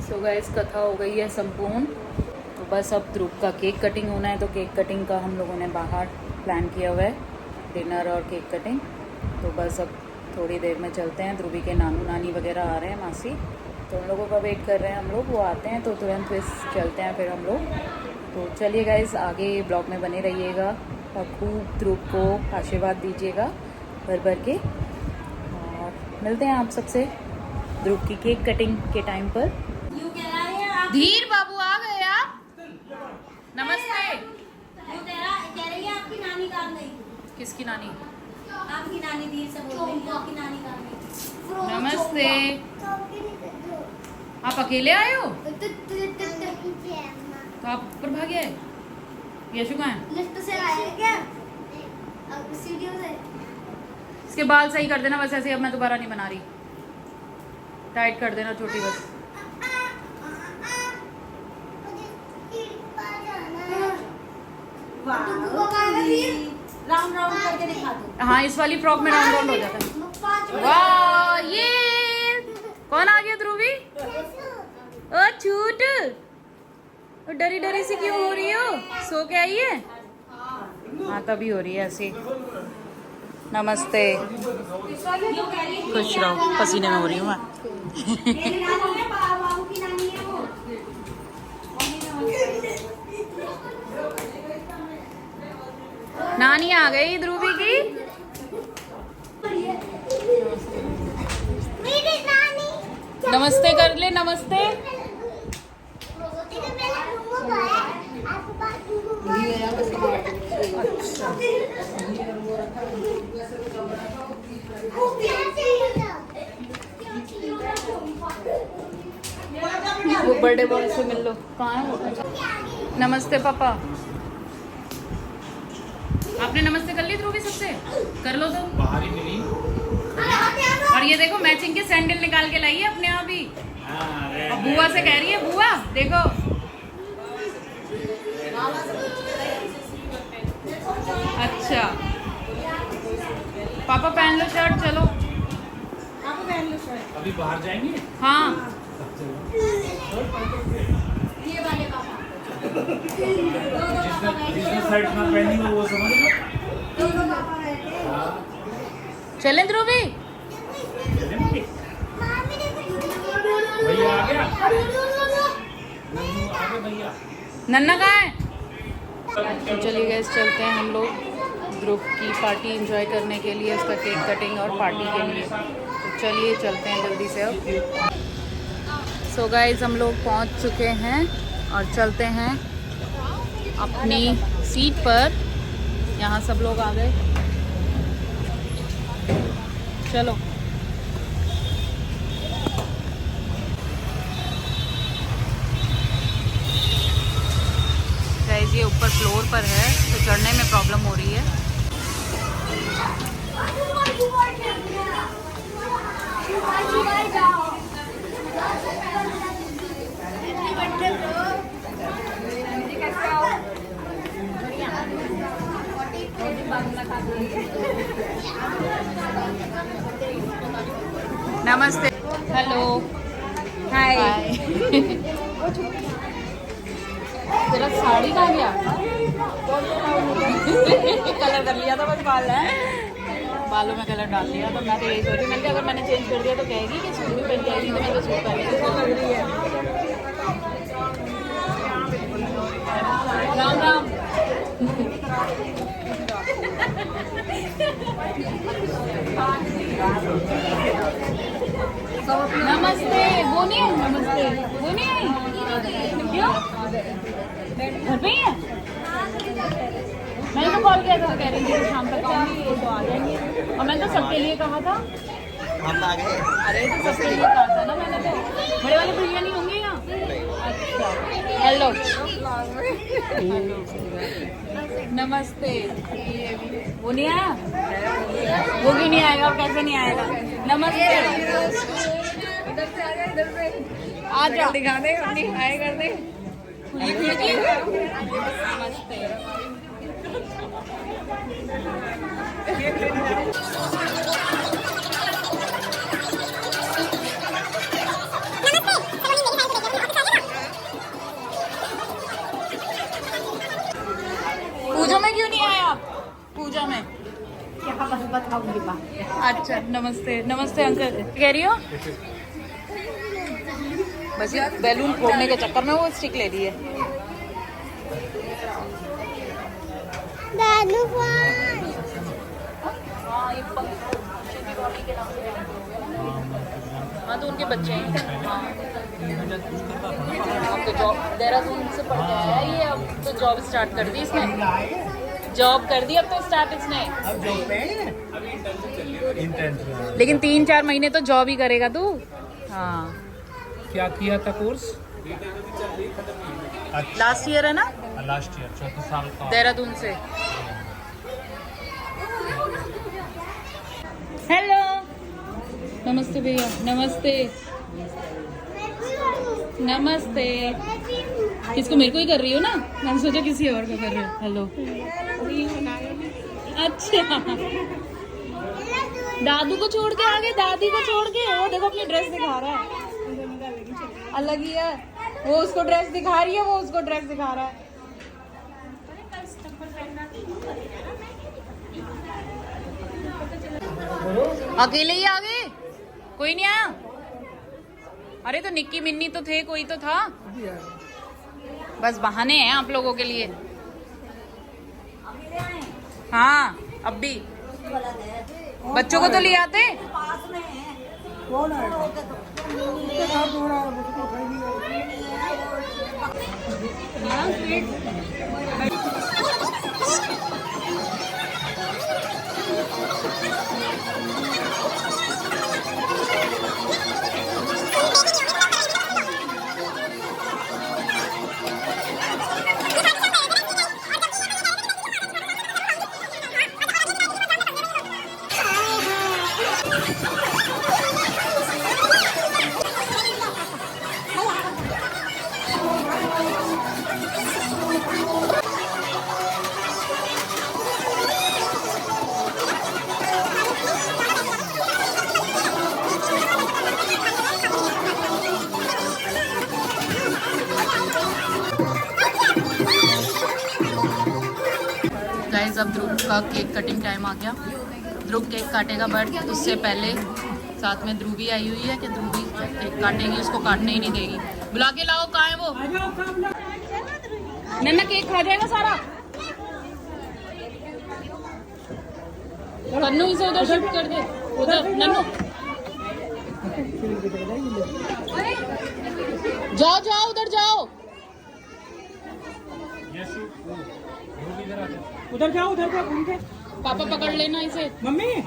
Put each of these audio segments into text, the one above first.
So guys कथा हो गई है संपूर्ण। तो बस अब ध्रुव का केक कटिंग होना है, तो केक कटिंग का हम लोगों ने बाहर प्लान किया हुआ है, डिनर और केक कटिंग। तो बस अब थोड़ी देर में चलते हैं। ध्रुवी के नानू नानी वगैरह आ रहे हैं, मासी, तो उन लोगों का वेट कर रहे हैं हम लोग। वो आते हैं तो तुरंत फिर चलते हैं फिर हम लोग। तो चलिए गाइस, आगे ब्लॉग में बने रहिएगा और खूब ध्रुव को आशीर्वाद दीजिएगा भर भर के। और मिलते हैं आप सबसे ध्रुव की केक कटिंग के टाइम पर। धीर बाबू आ गए आप। नमस्ते। कह रही है आपकी नानी काम नहीं। किसकी नानी? आपकी नानी धीर से बोल रही है आपकी नानी काम नहीं। नमस्ते। आप अकेले आए हो? तो आप ऊपर भागे आए? यशु कहाँ है? लिफ्ट से आए हैं क्या? अब सीढ़ियों से। इसके बाल सही कर देना बस ऐसे, अब मैं दोबारा नहीं बना रही। टाइट कर देना छोटी बस। राउंड राउंड करके दिखा दो। हाँ, इस वाली फ्रॉक में राउंड राउंड हो जाता है। वाह, ये कौन आ गया? ध्रुवी? ओ छूट, डरी डरी सी क्यों हो रही हो? सो के आई है? हाँ, तभी हो रही है ऐसी। नमस्ते। खुश रहो, पसीने में हो रही हूँ मैं। नानी आ गई ध्रुवी की। नमस्ते कर ले, नमस्ते। वो बर्थडे बॉय से मिल लो। कहाँ है वो? नमस्ते पापा। आपने नमस्ते कर ली ध्रुवी सबसे? कर लो तो। बाहर ही मिली। और ये देखो मैचिंग के सैंडल निकाल के लाई है अपने आप ही। और बुआ से कह रही है, बुआ देखो। अच्छा पापा पहन लो शर्ट, चलो। आप पहन लो शर्ट। अभी बाहर जाएंगे। हाँ, ये वाले पापा। जिसने शर्ट ना पहनी हो वो समझ लो। दोनों पापा रहते हैं। चलें ध्रुवी? भैया आ गया। नन्नू आ गया भैया। नन्ना कहाँ है? तो चलिए गए, चलते हैं हम लोग ध्रुव की पार्टी एंजॉय करने के लिए, उसका केक कटिंग और पार्टी के लिए। तो चलिए चलते हैं जल्दी से अब। सो गाइस, हम लोग पहुंच चुके हैं और चलते हैं अपनी सीट पर। यहाँ सब लोग आ गए, चलो। गाइस, ये ऊपर फ्लोर पर है तो चढ़ने में प्रॉब्लम हो रही है। नमस्ते। हेलो। हाय। तेरा साड़ी कहाँ गया? कलर कर लिया था बस, बाल है, बालों में कलर डाल लिया। तो मैं तो यही सोच रही, मैंने अगर मैंने चेंज कर दिया तो कहेगी कि सूट भी पहन के आएगी, तो मैं तो सूट पहन रही है। राम राम। नमस्ते। वो नहीं है? नमस्ते वो नहीं आई? क्यों? घर पे ही है? मैंने तो कॉल किया था, कह रही थी शाम तक आऊंगी तो आ जाएंगे। और मैंने तो सबके लिए कहा था। हम आ गए। अरे तो सबके लिए कहा था ना मैंने तो। बड़े वाले भैया नहीं होंगे यहाँ? अच्छा, हेलो। नमस्ते। वो नहीं आया? वो क्यों नहीं आएगा? कैसे नहीं आएगा? नमस्ते। इधर से आ जा, इधर से आ जा। दिखा दे अपनी हाय कर दे। नमस्ते। जाऊँ मैं? क्या बस बताऊंगी बात। अच्छा नमस्ते नमस्ते अंकल, कह रही हो? बस ये बैलून फोड़ने के चक्कर में वो स्टिक ले ली है। हाँ ये हाँ तो उनके बच्चे हैं। हाँ अब तो जॉब देहरादून से पढ़ के आया ये, अब तो जॉब स्टार्ट कर दी इसने, जॉब कर दी अब तो स्टार्ट इसने। लेकिन 3-4 महीने तो जॉब ही करेगा तू। हाँ क्या किया था कोर्स? लास्ट ईयर है ना, लास्ट ईयर 4 साल का। देहरादून से। हेलो नमस्ते भैया, नमस्ते नमस्ते। इसको मेरे को ही कर रही हो ना, मैंने सोचा किसी और को कर रही हो। हेलो अच्छा दादू को छोड़ के आगे, दादी को छोड़ के। वो देखो अपनी ड्रेस दिखा रहा है, अलग ही है। वो उसको ड्रेस दिखा रही है, वो उसको ड्रेस दिखा रहा है। अकेले ही आ गए, कोई नहीं आया? अरे तो निक्की मिन्नी तो थे, कोई तो था। बस बहाने हैं आप लोगों के लिए। हाँ अब भी बच्चों को तो ले आते। गाइस अब ध्रुव का केक कटिंग टाइम आ गया। ध्रुव केक काटेगा, बट उससे पहले साथ में ध्रुवी आई हुई है कि ध्रुवी केक काटेगी, उसको काटने ही नहीं देगी। बुला के लाओ, कहाँ है वो? नन्ना केक खा जाएगा सारा। कन्नू इसे उधर शिफ्ट कर दे, उधर नन्नू जाओ जाओ उधर जाओ। उधर जाओ घूम के। पापा पकड़ लेना इसे। Mummy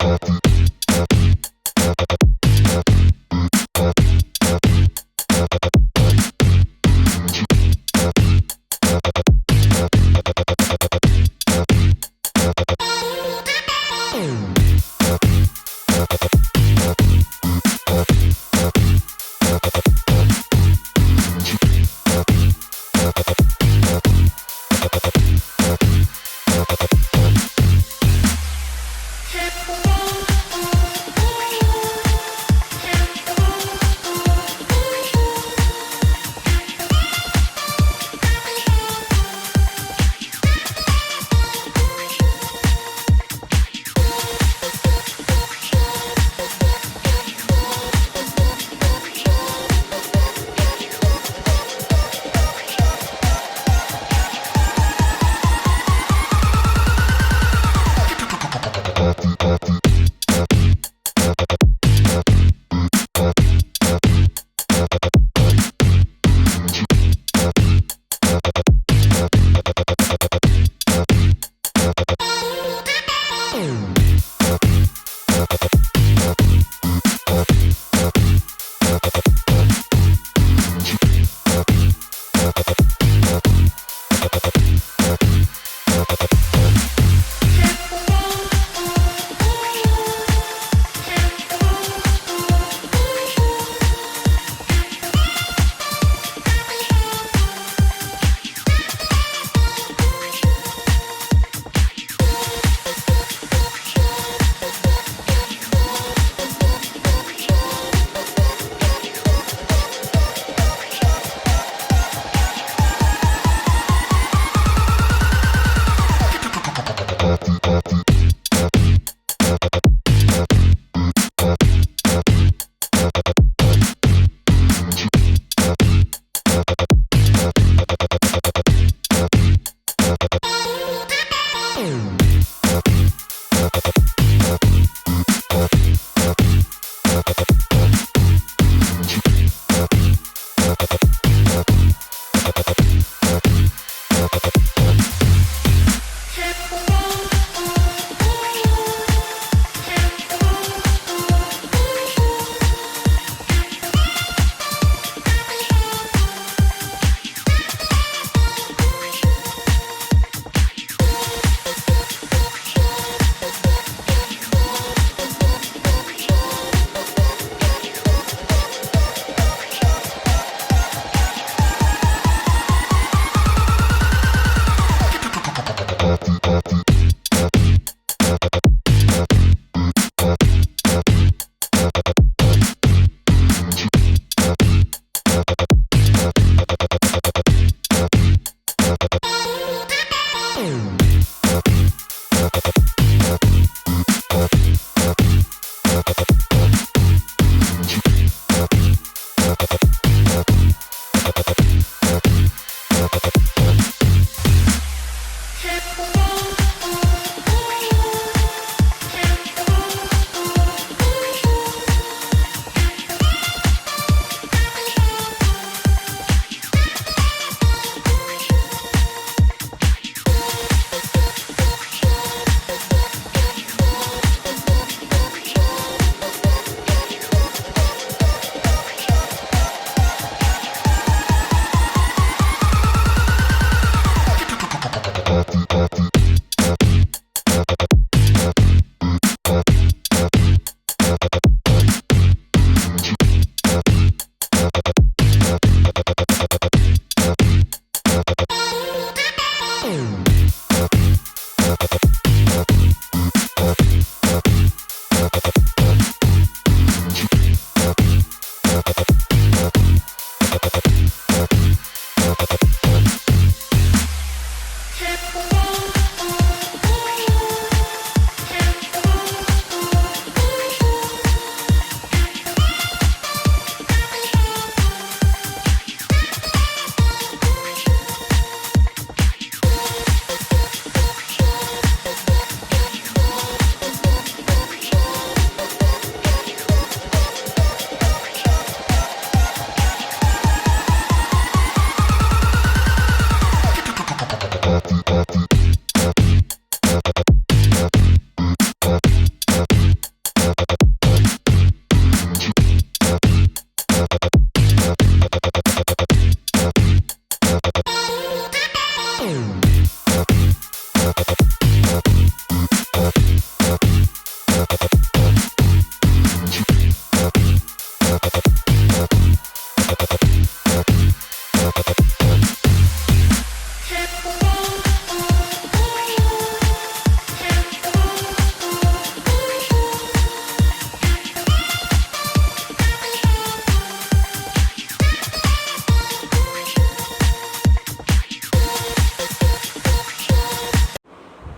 Party.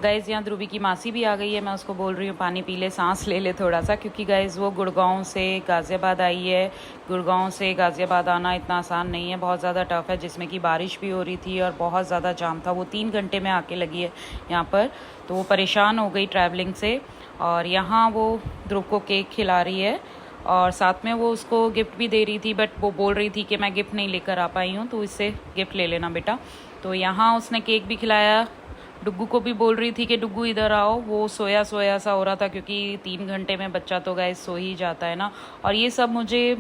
गाइज़ यहाँ ध्रुवी की मासी भी आ गई है। मैं उसको बोल रही हूँ पानी पी ले, सांस ले ले थोड़ा सा, क्योंकि गाइज़ वो गुड़गांव से गाज़ियाबाद आई है। गुड़गांव से गाज़ियाबाद आना इतना आसान नहीं है, बहुत ज़्यादा टफ है, जिसमें कि बारिश भी हो रही थी और बहुत ज़्यादा जाम था। वो 3 घंटे में आके लगी है यहाँ पर, तो वो परेशान हो गई ट्रैवलिंग से। और यहाँ वो ध्रुव को केक खिला रही है और साथ में वो उसको गिफ्ट भी दे रही थी, बट वो बोल रही थी कि मैं गिफ्ट नहीं लेकर आ पाई हूँ, तो इससे गिफ्ट ले लेना बेटा। तो यहाँ उसने केक भी खिलाया। डुग्गू को भी बोल रही थी कि डुग्गू इधर आओ। वो सोया सोया सा हो रहा था, क्योंकि 3 घंटे में बच्चा तो गाइस सो ही जाता है ना। और ये सब मुझे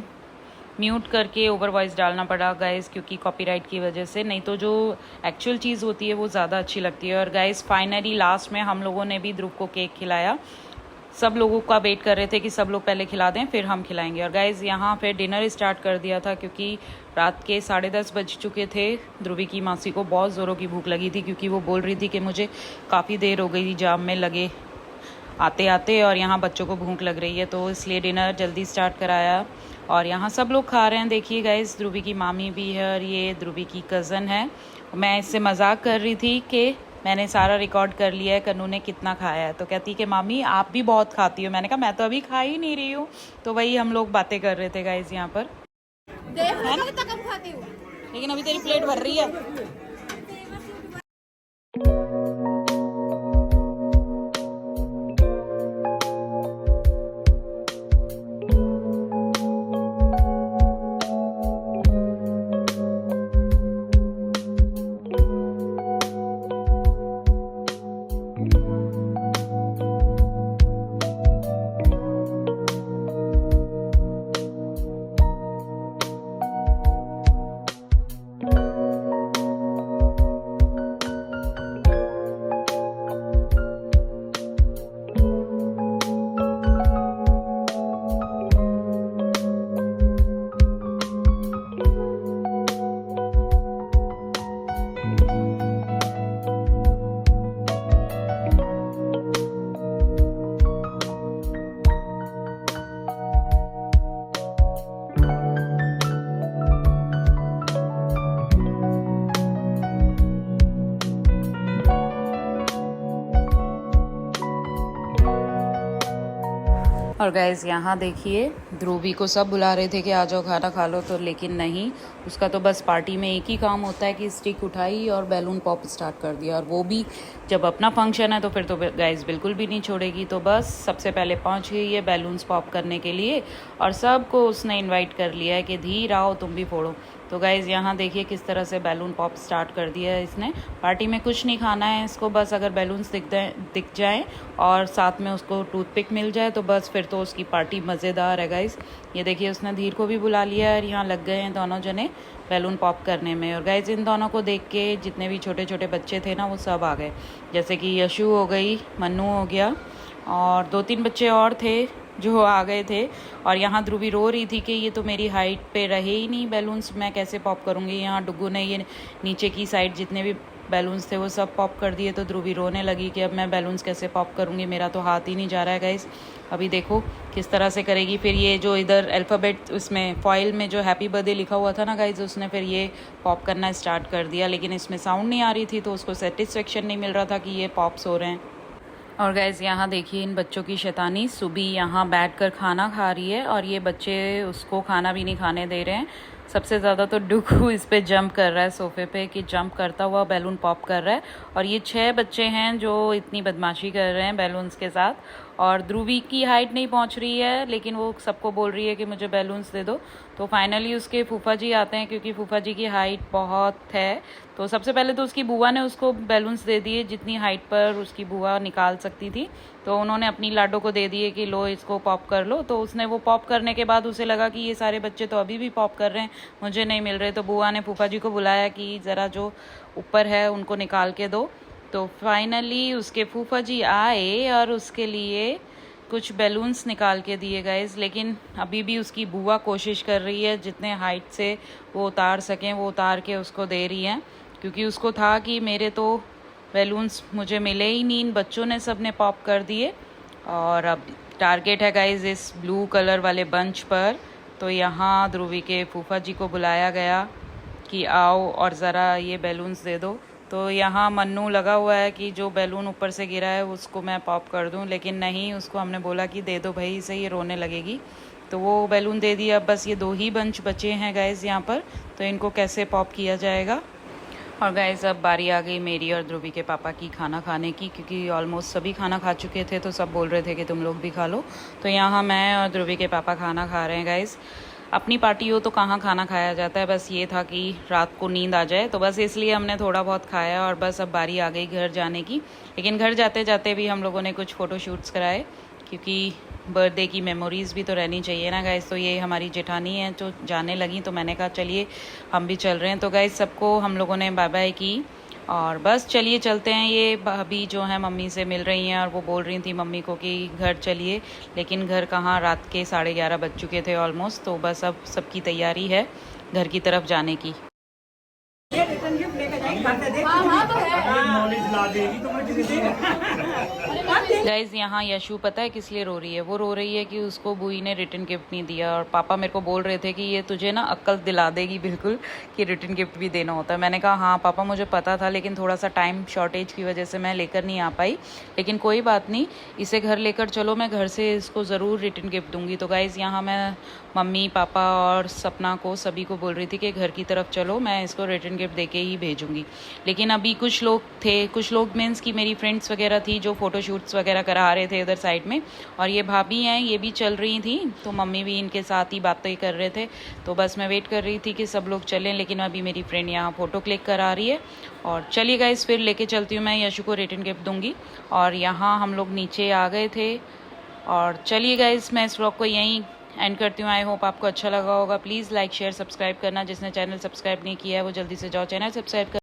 म्यूट करके ओवर वॉइस डालना पड़ा गाइस, क्योंकि कॉपीराइट की वजह से, नहीं तो जो एक्चुअल चीज़ होती है वो ज़्यादा अच्छी लगती है। और गाइस फाइनली लास्ट में हम लोगों ने भी ध्रुव को केक खिलाया। सब लोगों का वेट कर रहे थे कि सब लोग पहले खिला दें फिर हम खिलाएंगे। और गाइज़ यहाँ फिर डिनर स्टार्ट कर दिया था, क्योंकि रात के 10:30 बज चुके थे। ध्रुवी की मासी को बहुत ज़ोरों की भूख लगी थी, क्योंकि वो बोल रही थी कि मुझे काफ़ी देर हो गई जाम में लगे आते आते, और यहाँ बच्चों को भूख लग रही है, तो इसलिए डिनर जल्दी स्टार्ट कराया। और यहाँ सब लोग खा रहे हैं। देखिए गाइज़ ध्रुवी की मामी भी है और ये ध्रुवी की कज़न है। मैं इससे मजाक कर रही थी कि मैंने सारा रिकॉर्ड कर लिया है कन्नू ने कितना खाया है, तो कहती कि मामी आप भी बहुत खाती हो। मैंने कहा मैं तो अभी खा ही नहीं रही हूँ। तो वही हम लोग बातें कर रहे थे गाइज़ यहाँ पर, है ना? लेकिन अभी तेरी प्लेट भर रही है। और गाइज़ यहाँ देखिए ध्रुवी को सब बुला रहे थे कि आ जाओ खाना खा लो, तो लेकिन नहीं, उसका तो बस पार्टी में एक ही काम होता है कि स्टिक उठाई और बैलून पॉप स्टार्ट कर दिया। और वो भी जब अपना फंक्शन है तो फिर तो गाइज़ बिल्कुल भी नहीं छोड़ेगी। तो बस सबसे पहले पहुँच गई है बैलून्स पॉप करने के लिए, और सबको उसने इन्वाइट कर लिया है कि धीर आओ तुम भी फोड़ो। तो गाइज़ यहाँ देखिए किस तरह से बैलून पॉप स्टार्ट कर दिया है इसने। पार्टी में कुछ नहीं खाना है इसको, बस अगर बैलून्स दिख जाएँ और साथ में उसको टूथपिक मिल जाए तो बस फिर तो उसकी पार्टी मज़ेदार है गाइज़। ये देखिए उसने धीर को भी बुला लिया है और यहाँ लग गए हैं दोनों जने बैलून पॉप करने में। और गाइज़ इन दोनों को देख के जितने भी छोटे छोटे बच्चे थे ना वो सब आ गए, जैसे कि यशु हो गई, मन्नू हो गया, और 2-3 बच्चे और थे जो आ गए थे। और यहाँ ध्रुवी रो रही थी कि ये तो मेरी हाइट पे रहे ही नहीं बैलून्स, मैं कैसे पॉप करूँगी। यहाँ डुग्गू ने ये नीचे की साइड जितने भी बैलून्स थे वो सब पॉप कर दिए, तो ध्रुवी रोने लगी कि अब मैं बैलून्स कैसे पॉप करूँगी, मेरा तो हाथ ही नहीं जा रहा है गाइस। अभी देखो किस तरह से करेगी। फिर ये जो इधर अल्फ़ाबेट उसमें फॉइल में जो हैप्पी बर्थडे लिखा हुआ था ना गाइस, उसने फिर ये पॉप करना स्टार्ट कर दिया, लेकिन इसमें साउंड नहीं आ रही थी तो उसको सेटिस्फेक्शन नहीं मिल रहा था कि ये पॉप्स हो रहे हैं। और गाइज़ यहाँ देखिए इन बच्चों की शैतानी, सुबह यहाँ बैठकर खाना खा रही है और ये बच्चे उसको खाना भी नहीं खाने दे रहे हैं। सबसे ज़्यादा तो डुग्गू इस पे जंप कर रहा है सोफ़े पे, कि जंप करता हुआ बैलून पॉप कर रहा है। और ये 6 बच्चे हैं जो इतनी बदमाशी कर रहे हैं बैलून्स के साथ। और ध्रुवी की हाइट नहीं पहुंच रही है, लेकिन वो सबको बोल रही है कि मुझे बैलून्स दे दो। तो फाइनली उसके फूफा जी आते हैं, क्योंकि फूफा जी की हाइट बहुत है। तो सबसे पहले तो उसकी बुआ ने उसको बैलून्स दे दिए जितनी हाइट पर उसकी बुआ निकाल सकती थी, तो उन्होंने अपनी लाडो को दे दिए कि लो इसको पॉप कर लो। तो उसने वो पॉप करने के बाद उसे लगा कि ये सारे बच्चे तो अभी भी पॉप कर रहे हैं, मुझे नहीं मिल रहे। तो बुआ ने फूफा जी को बुलाया कि ज़रा जो ऊपर है उनको निकाल के दो। तो फाइनली उसके फूफा जी आए और उसके लिए कुछ बैलून्स निकाल के दिए गाइस। लेकिन अभी भी उसकी बुआ कोशिश कर रही है जितने हाइट से वो उतार सकें वो उतार के उसको दे रही हैं, क्योंकि उसको था कि मेरे तो बैलून्स मुझे मिले ही नहीं, इन बच्चों ने सब ने पॉप कर दिए। और अब टारगेट है गाइस इस ब्लू कलर वाले बंच पर। तो यहाँ ध्रुवी के फूफा जी को बुलाया गया कि आओ और ज़रा ये बैलून्स दे दो। तो यहाँ मन्नू लगा हुआ है कि जो बैलून ऊपर से गिरा है उसको मैं पॉप कर दूँ, लेकिन नहीं, उसको हमने बोला कि दे दो भाई इसे, ये रोने लगेगी। तो वो बैलून दे दिया। अब बस ये 2 ही बंच बचे हैं गाइस यहाँ पर, तो इनको कैसे पॉप किया जाएगा। और गाइस अब बारी आ गई मेरी और ध्रुवी के पापा की खाना खाने की, क्योंकि ऑलमोस्ट सभी खाना खा चुके थे तो सब बोल रहे थे कि तुम लोग भी खा लो। तो यहाँ मैं और ध्रुवी के पापा खाना खा रहे हैं गाइस। अपनी पार्टी हो तो कहाँ खाना खाया जाता है, बस ये था कि रात को नींद आ जाए, तो बस इसलिए हमने थोड़ा बहुत खाया। और बस अब बारी आ गई घर जाने की। लेकिन घर जाते जाते भी हम लोगों ने कुछ फ़ोटोशूट्स कराए, क्योंकि बर्थडे की मेमोरीज़ भी तो रहनी चाहिए ना गाइस। तो ये हमारी जेठानी है जो जाने लगी, तो मैंने कहा चलिए हम भी चल रहे हैं। तो गाइस सबको हम लोगों ने बाय बाय की और बस चलिए चलते हैं। ये भाभी जो है मम्मी से मिल रही हैं और वो बोल रही थी मम्मी को कि घर चलिए, लेकिन घर कहाँ, रात के 11:30 बज चुके थे ऑलमोस्ट। तो बस अब सबकी तैयारी है घर की तरफ जाने की। गाइज यहाँ यशु पता है किस लिए रो रही है? वो रो रही है कि उसको बुई ने रिटर्न गिफ्ट नहीं दिया, और पापा मेरे को बोल रहे थे कि ये तुझे ना अक्ल दिला देगी बिल्कुल कि रिटर्न गिफ्ट भी देना होता है। मैंने कहा हाँ पापा मुझे पता था, लेकिन थोड़ा सा टाइम शॉर्टेज की वजह से मैं लेकर नहीं आ पाई, लेकिन कोई बात नहीं, इसे घर लेकर चलो, मैं घर से इसको ज़रूर रिटर्न गिफ्ट दूंगी। तो गाइज़ यहाँ मैं मम्मी पापा और सपना को सभी को बोल रही थी कि घर की तरफ चलो, मैं इसको रिटर्न गिफ्ट देके ही भेजूंगी। लेकिन अभी कुछ लोग थे, कुछ लोग मीन्स कि मेरी फ्रेंड्स वगैरह थी जो फ़ोटोशूट्स वगैरह करा रहे थे उधर साइड में, और ये भाभी हैं ये भी चल रही थी, तो मम्मी भी इनके साथ ही बातें कर रहे थे। तो बस मैं वेट कर रही थी कि सब लोग चलें, लेकिन अभी मेरी फ्रेंड यहाँ फ़ोटो क्लिक करा रही है। और चलिए गाइस फिर लेके चलती हूँ, मैं यशु को रिटर्न गिफ्ट दूँगी। और यहाँ हम लोग नीचे आ गए थे। और चलिए गाइस मैं इस व्लॉग को यहीं एंड करती हूँ। आई होप आपको अच्छा लगा होगा। प्लीज़ लाइक शेयर सब्सक्राइब करना, जिसने चैनल सब्सक्राइब नहीं किया है वो जल्दी से जाओ चैनल सब्सक्राइब कर।